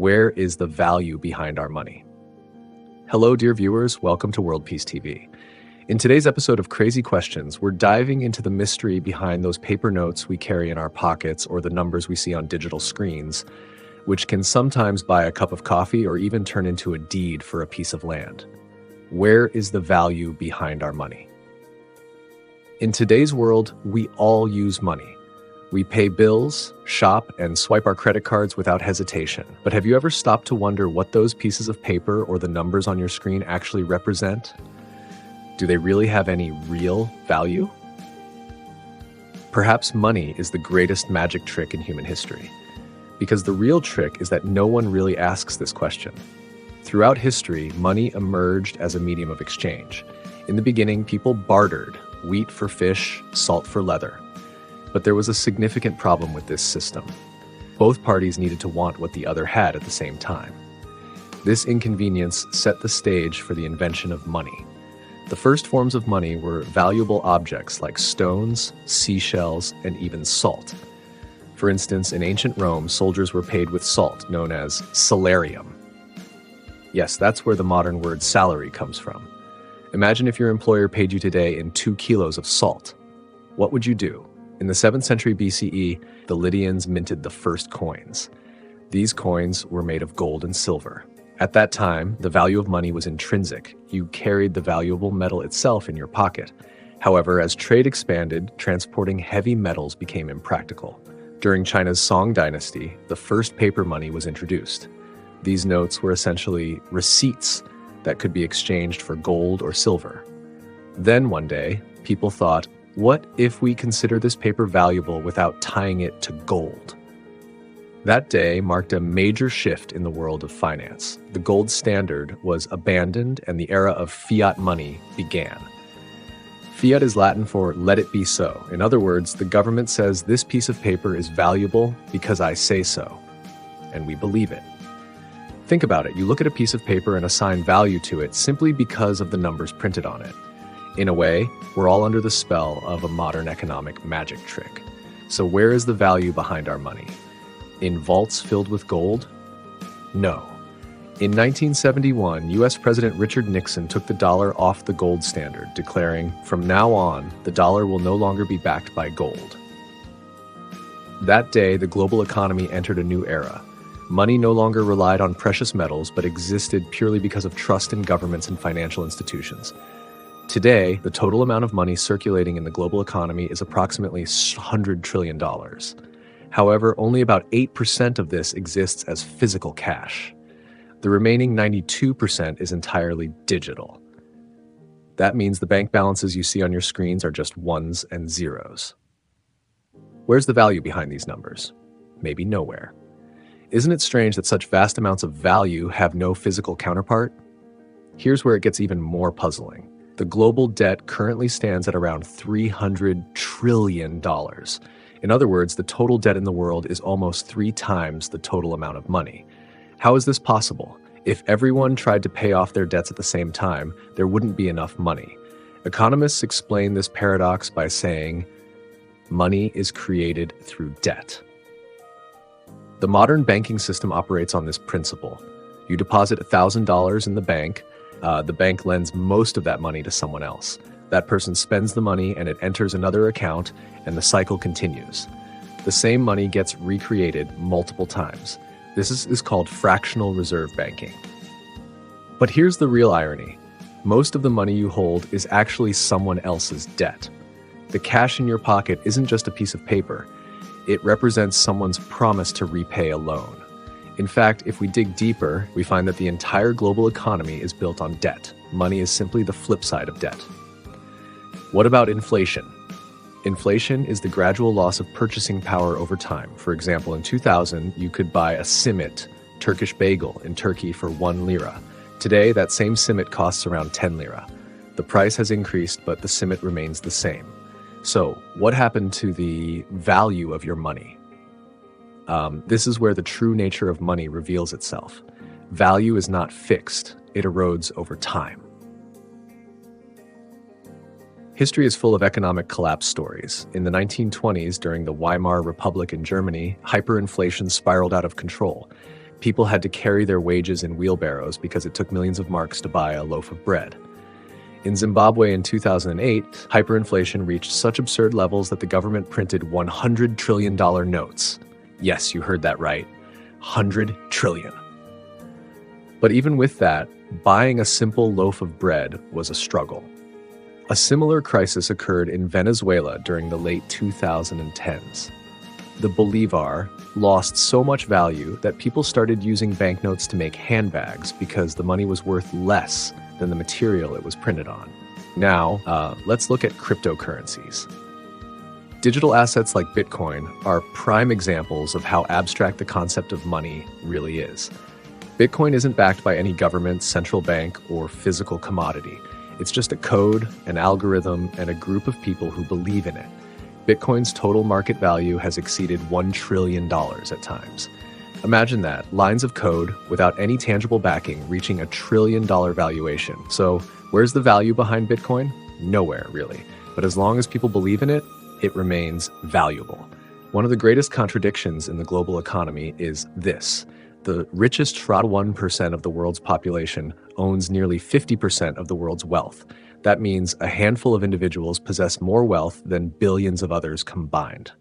Where is the value behind our money? Hello, dear viewers. Welcome to World Peace TV. In today's episode of Crazy Questions, we're diving into the mystery behind those paper notes we carry in our pockets or the numbers we see on digital screens, which can sometimes buy a cup of coffee or even turn into a deed for a piece of land. Where is the value behind our money? In today's world, we all use money. We pay bills, shop, and swipe our credit cards without hesitation. But have you ever stopped to wonder what those pieces of paper or the numbers on your screen actually represent? Do they really have any real value? Perhaps money is the greatest magic trick in human history. Because the real trick is that no one really asks this question. Throughout history, money emerged as a medium of exchange. In the beginning, people bartered wheat for fish, salt for leather. But there was a significant problem with this system. Both parties needed to want what the other had at the same time. This inconvenience set the stage for the invention of money. The first forms of money were valuable objects like stones, seashells, and even salt. For instance, in ancient Rome, soldiers were paid with salt, known as salarium. Yes, that's where the modern word salary comes from. Imagine if your employer paid you today in 2 kilos of salt. What would you do? In the 7th century BCE, the Lydians minted the first coins. These coins were made of gold and silver. At that time, the value of money was intrinsic. You carried the valuable metal itself in your pocket. However, as trade expanded, transporting heavy metals became impractical. During China's Song dynasty, the first paper money was introduced. These notes were essentially receipts that could be exchanged for gold or silver. Then one day, people thought, what if we consider this paper valuable without tying it to gold? That day marked a major shift in the world of finance. The gold standard was abandoned and the era of fiat money began. Fiat is Latin for let it be so. In other words, the government says this piece of paper is valuable because I say so, and we believe it. Think about it. You look at a piece of paper and assign value to it simply because of the numbers printed on it. In a way, we're all under the spell of a modern economic magic trick. So where is the value behind our money? In vaults filled with gold? No. In 1971, US President Richard Nixon took the dollar off the gold standard, declaring, from now on, the dollar will no longer be backed by gold. That day, the global economy entered a new era. Money no longer relied on precious metals, but existed purely because of trust in governments and financial institutions. Today, the total amount of money circulating in the global economy is approximately $100 trillion. However, only about 8% of this exists as physical cash. The remaining 92% is entirely digital. That means the bank balances you see on your screens are just ones and zeros. Where's the value behind these numbers? Maybe nowhere. Isn't it strange that such vast amounts of value have no physical counterpart? Here's where it gets even more puzzling. The global debt currently stands at around $300 trillion. In other words, the total debt in the world is almost 3 times the total amount of money. How is this possible? If everyone tried to pay off their debts at the same time, there wouldn't be enough money. Economists explain this paradox by saying, money is created through debt. The modern banking system operates on this principle. You deposit $1,000 in the bank lends most of that money to someone else. That person spends the money and it enters another account, and the cycle continues. The same money gets recreated multiple times. This is called fractional reserve banking. But here's the real irony. Most of the money you hold is actually someone else's debt. The cash in your pocket isn't just a piece of paper. It represents someone's promise to repay a loan. In fact, if we dig deeper, we find that the entire global economy is built on debt. Money is simply the flip side of debt. What about inflation? Inflation is the gradual loss of purchasing power over time. For example, in 2000, you could buy a simit, Turkish bagel, in Turkey for 1 lira. Today, that same simit costs around 10 lira. The price has increased, but the simit remains the same. So, what happened to the value of your money? This is where the true nature of money reveals itself. Value is not fixed, it erodes over time. History is full of economic collapse stories. In the 1920s, during the Weimar Republic in Germany, hyperinflation spiraled out of control. People had to carry their wages in wheelbarrows because it took millions of marks to buy a loaf of bread. In Zimbabwe in 2008, hyperinflation reached such absurd levels that the government printed $100 trillion notes. Yes, you heard that right. 100 trillion. But even with that, buying a simple loaf of bread was a struggle. A similar crisis occurred in Venezuela during the late 2010s. The bolivar lost so much value that people started using banknotes to make handbags because the money was worth less than the material it was printed on. Now, let's look at cryptocurrencies. Digital assets like Bitcoin are prime examples of how abstract the concept of money really is. Bitcoin isn't backed by any government, central bank, or physical commodity. It's just a code, an algorithm, and a group of people who believe in it. Bitcoin's total market value has exceeded $1 trillion at times. Imagine that, lines of code without any tangible backing reaching $1 trillion valuation. So where's the value behind Bitcoin? Nowhere, really. But as long as people believe in it, it remains valuable. One of the greatest contradictions in the global economy is this. The richest 1% of the world's population owns nearly 50% of the world's wealth. That means a handful of individuals possess more wealth than billions of others combined.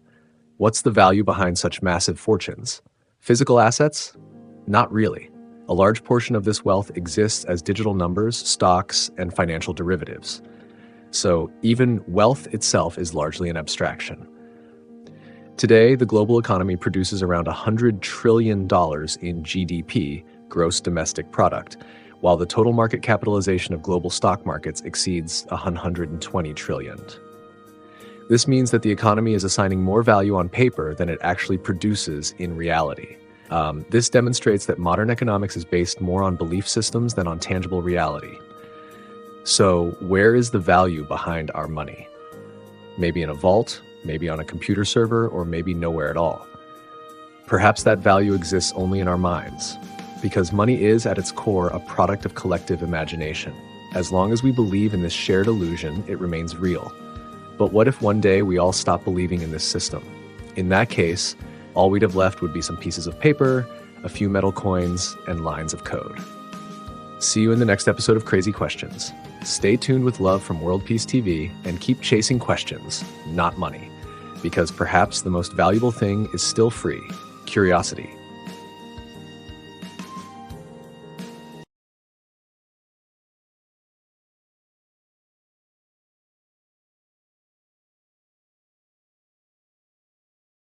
What's the value behind such massive fortunes? Physical assets? Not really. A large portion of this wealth exists as digital numbers, stocks, and financial derivatives. So even wealth itself is largely an abstraction. Today, the global economy produces around $100 trillion in GDP, gross domestic product, while the total market capitalization of global stock markets exceeds $120 trillion. This means that the economy is assigning more value on paper than it actually produces in reality. This demonstrates that modern economics is based more on belief systems than on tangible reality. So, where is the value behind our money? Maybe in a vault, maybe on a computer server, or maybe nowhere at all. Perhaps that value exists only in our minds, because money is, at its core, a product of collective imagination. As long as we believe in this shared illusion, it remains real. But what if one day we all stop believing in this system? In that case, all we'd have left would be some pieces of paper, a few metal coins, and lines of code. See you in the next episode of Crazy Questions. Stay tuned with love from World Peace TV and keep chasing questions, not money. Because perhaps the most valuable thing is still free: curiosity.